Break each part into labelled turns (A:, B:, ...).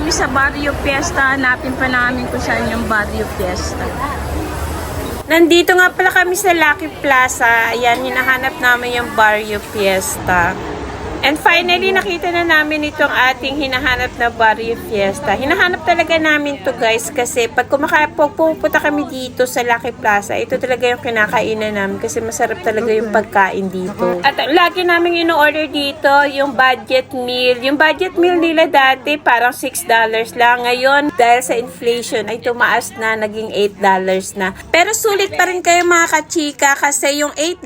A: kami sa Barrio Fiesta. Hanapin pa namin kung saan yung Barrio Fiesta. Nandito nga pala kami sa Lucky Plaza. Ayan, hinahanap namin yung Barrio Fiesta. And finally, nakita na namin itong ating hinahanap na Barrio Fiesta. Hinahanap talaga namin to guys kasi pag pupunta kami dito sa Lucky Plaza, ito talaga yung kinakainan namin kasi masarap talaga yung pagkain dito. At lagi namin ino-order dito yung budget meal. Yung budget meal nila dati parang $6 lang. Ngayon, dahil sa inflation ay tumaas na, naging $8 na. Pero sulit pa rin kayo mga kachika kasi yung $8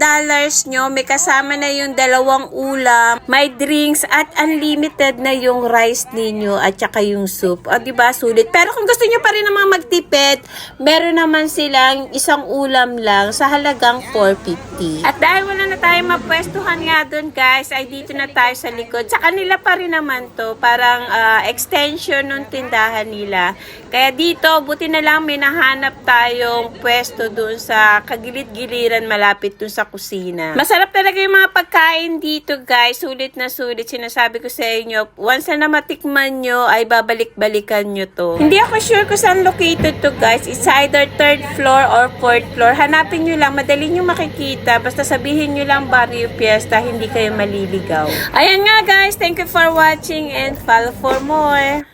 A: nyo, may kasama na yung 2 ulam, may drinks at unlimited na yung rice ninyo at saka yung soup. O, diba? Sulit. Pero kung gusto nyo pa rin naman magtipid, meron naman silang isang ulam lang sa halagang $4.50. At dahil wala na tayo mapwestuhan nga dun, guys, ay dito na tayo sa likod. Sa kanila pa rin naman to. Parang extension ng tindahan nila. Kaya dito, buti na lang may nahanap tayong pwesto dun sa kagilid-giliran malapit dun sa kusina. Masarap talaga yung mga pagkain dito, guys. Sulit na sulit. Sinasabi ko sa inyo, once na matikman nyo, ay babalik-balikan nyo to. Hindi ako sure kung saan located to, guys. It's either 3rd floor or 4th floor. Hanapin nyo lang. Madali nyo makikita. Basta sabihin nyo lang Barrio Fiesta, hindi kayo maliligaw. Ayan nga, guys. Thank you for watching and follow for more.